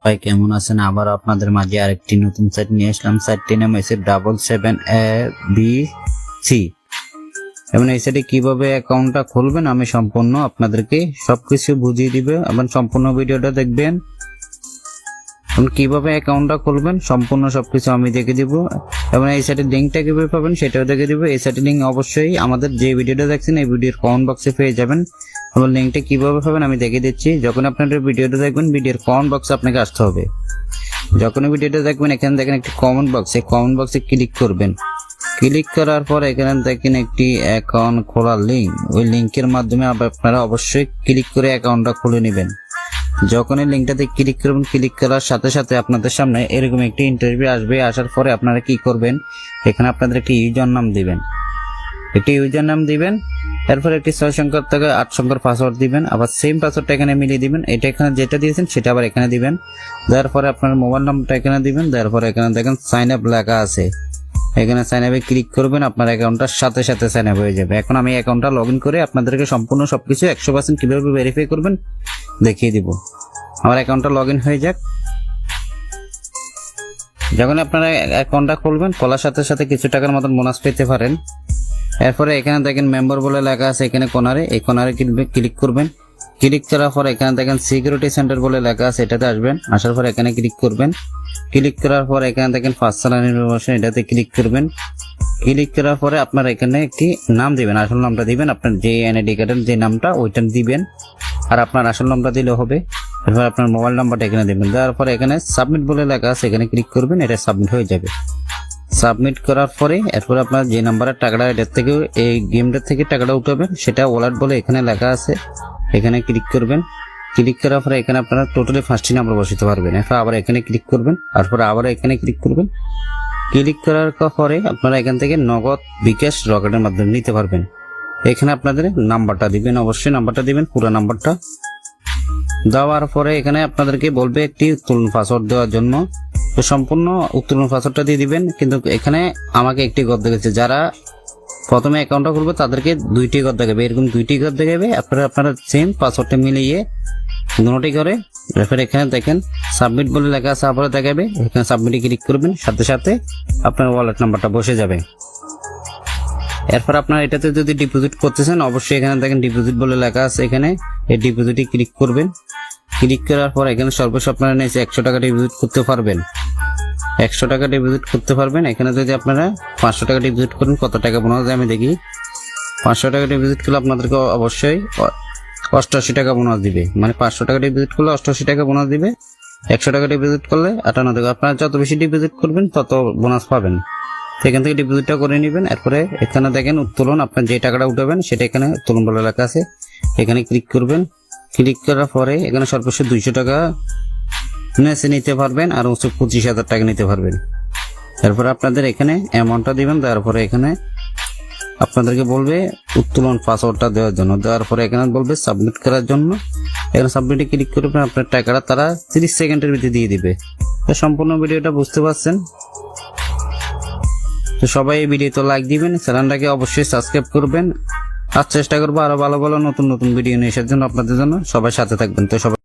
ভাই কেমন আছেন? আবার আপনাদের মাঝে আরেকটি নতুন সাইট নিয়ে আসলাম। সাইটটির নাম হচ্ছে 77ABC। এবং এই সাইটে কিভাবে অ্যাকাউন্টটা খুলবেন আমি সম্পূর্ণ আপনাদেরকে সবকিছু বুঝিয়ে দিব এবং সম্পূর্ণ ভিডিওটা দেখবেন। কিভাবে অ্যাকাউন্টটা খুলবেন সম্পূর্ণ সবকিছু আমি দেখে দিব এবং এই সাইটের লিঙ্কটা কিভাবে পাবেন সেটাও দেখে দিব। এই সাইটের লিঙ্ক অবশ্যই আমাদের যে ভিডিওটা দেখছেন এই ভিডিওর কমেন্ট বক্সে পেয়ে যাবেন এবং লিঙ্কটা কিভাবে পাবেন আমি দেখে দিচ্ছি। যখন আপনারা ভিডিওটা দেখবেন ভিডিওর কমেন্ট বক্সে আপনাকে আসতে হবে। যখন ভিডিওটা দেখবেন এখানে দেখেন একটি কমেন্ট বক্স, এই কমেন্ট বক্সে ক্লিক করবেন। ক্লিক করার পর এখানে দেখেন একটি অ্যাকাউন্ট খোলার লিঙ্ক, ওই লিঙ্কের মাধ্যমে আপনারা অবশ্যই ক্লিক করে অ্যাকাউন্টটা খুলে নেবেন। যখন এই লিঙ্কটাতে ক্লিক করবেন, ক্লিক করার সাথে সাথে আপনাদের সামনে এরকম একটি ইন্টারভিউ আসবে। আসার পরে আপনারা কি করবেন, এখানে আপনাদের একটি ইউজার নাম দিবেন, এরপর একটি 6 সংখ্যার থেকে 8 সংখ্যার পাসওয়ার্ড দিবেন। আবার সেম পাসওয়ার্ডটা এখানে মিলিয়ে দিবেন। এটা এখানে যেটা দিয়েছেন সেটা আবার এখানে দিবেন। দেওয়ার পরে আপনার মোবাইল নাম্বারটা এখানে দিবেন। দেওয়ার পরে এখানে দেখেন সাইন আপ লেখা আছে, এখানে সাইন আপে ক্লিক করবেন। আপনার অ্যাকাউন্টটার সাথে সাথে সাইন আপ হয়ে যাবে। এখন আমি অ্যাকাউন্টটা লগ ইন করে আপনাদেরকে সম্পূর্ণ সবকিছু 100% কিভাবে ভেরিফাই করবেন দেখিয়ে দিব। আমার অ্যাকাউন্টটা লগ ইন হয়ে যাক। যখন আপনারা অ্যাকাউন্টটা খুলবেন, খোলার সাথে সাথে কিছু টাকার মতন বোনাস পেতে পারেন। এরপরে এখানে দেখেন মেম্বার বলে লেখা আছে, এখানে কোনারে, এই কোনারে ক্লিক করবেন। ক্লিক করার পর এখানে দেখেন সিকিউরিটি সেন্টার বলে লেখা আছে, এটাতে আসবেন। আসার পর এখানে ক্লিক করবেন। ক্লিক করার পর এখানে দেখেন পার্সোনাল ইনফরমেশন, এটাতে ক্লিক করবেন। ক্লিক করার পরে আপনারা এখানে একটি নাম দিবেন, আসল নামটা দিবেন। আপনার যে এনআইডি কার্ডের যে নামটা ওইটা দিবেন, আর আপনার আসল নামটা দিলে হবে। এরপর আপনার মোবাইল নাম্বারটা এখানে দিবেন। দেওয়ার পরে এখানে সাবমিট বলে লেখা আছে, এখানে ক্লিক করবেন, এটা সাবমিট হয়ে যাবে। সাবমিট করার পরে এরপর আপনার যে নাম্বারের টাকাটা এটার থেকে এই গেমটার থেকে টাকাটা উঠাবেন সেটা ওয়ালেট বলে এখানে লেখা আছে, এখানে ক্লিক করবেন। ক্লিক করার পরে এখানে আপনারা টোটালি 5টি নাম্বার বসাতে পারবেন। এরপর আবার এখানে ক্লিক করবেন, তারপর আবার এখানে ক্লিক করবেন। ক্লিক করার পরে আপনারা এখান থেকে নগদ, বিকাশ, রকেটের মাধ্যমে নিতে পারবেন। এখানে আপনাদের নাম্বারটা দিবেন, অবশ্যই নাম্বারটা দিবেন, পুরো নাম্বারটা দেওয়ার পরে এখানে আপনাদেরকে বলবে একটি উত্তোলন পাসওয়ার্ড দেওয়ার জন্য। তো সম্পূর্ণ উত্তোলন পাসওয়ার্ডটা দিয়ে দিবেন। কিন্তু এখানে আমাকে একটি ঘর দেখাচ্ছে, যারা প্রথমে অ্যাকাউন্টটা খুলবে তাদেরকে 2টি ঘর দেখাবে, এরকম 2টি ঘর দেখাবে। আপনারা সেম পাসওয়ার্ডটা মিলিয়ে দুটি করে এরপর এখানে দেখেন সাবমিট বলে লেখা আছে, আবার দেখাবে। এখানে সাবমিটে ক্লিক করবেন, সাথে সাথে আপনার ওয়ালেট নাম্বারটা বসে যাবে। এরপর আপনার এটাতে যদি ডিপোজিট করতেছেন অবশ্যই এখানে দেখেন ডিপোজিট বলে লেখা আছে, এখানে এই ডিপোজিটে ক্লিক করবেন। ক্লিক করার পর এখানে সর্বোচ্চ আপনারা নিচে 100 টাকা ডিপোজিট করতে পারবেন, 100 টাকা ডিপোজিট করতে পারবেন। এখানে যদি আপনারা 500 টাকা ডিপোজিট করেন কত টাকা বোনাস দেয় আমি দেখি। 500 টাকা ডিপোজিট করলে আপনাদেরকে অবশ্যই 88 টাকা বোনাস দিবে, মানে 500 টাকা ডিপোজিট করলে 88 টাকা বোনাস দিবে। 100 টাকা ডিপোজিট করলে 58 টাকা। আপনারা যত বেশি ডিপোজিট করবেন তত বোনাস পাবেন। এখান থেকে ডিপোজিটটা করে নেবেন। এরপরে এখানে দেখেন উত্তোলন, আপনার যে টাকাটা উঠাবেন সেটা এখানে উত্তোলন বলে লেখা আছে, এখানে ক্লিক করবেন। ক্লিক করার পরে এখানে সর্বোচ্চ 200 টাকা নিতে পারবেন আর 25,000 টাকা নিতে পারবেন। এরপরে আপনাদের এখানে অ্যামাউন্টটা দিবেন। তারপরে এখানে আপনাদেরকে বলবে উত্তোলন পাসওয়ার্ডটা দেওয়ার জন্য। দেওয়ার পরে এখানে বলবে সাবমিট করার জন্য। এখানে সাবমিটে ক্লিক করবেন, আপনার টাকাটা তারা 30 সেকেন্ডের ভিতরে দিয়ে দিবে। তো সম্পূর্ণ ভিডিওটা বুঝতে পারছেন। তো সবাই এই ভিডিওতে লাইক দিবেন, চ্যানেলটাকে অবশ্যই সাবস্ক্রাইব করবেন। আর চেষ্টা করবো আরো ভালো ভালো নতুন নতুন ভিডিও নিয়ে আসার জন্য আপনাদের জন্য। সবাই সাথে থাকবেন। তো সবাই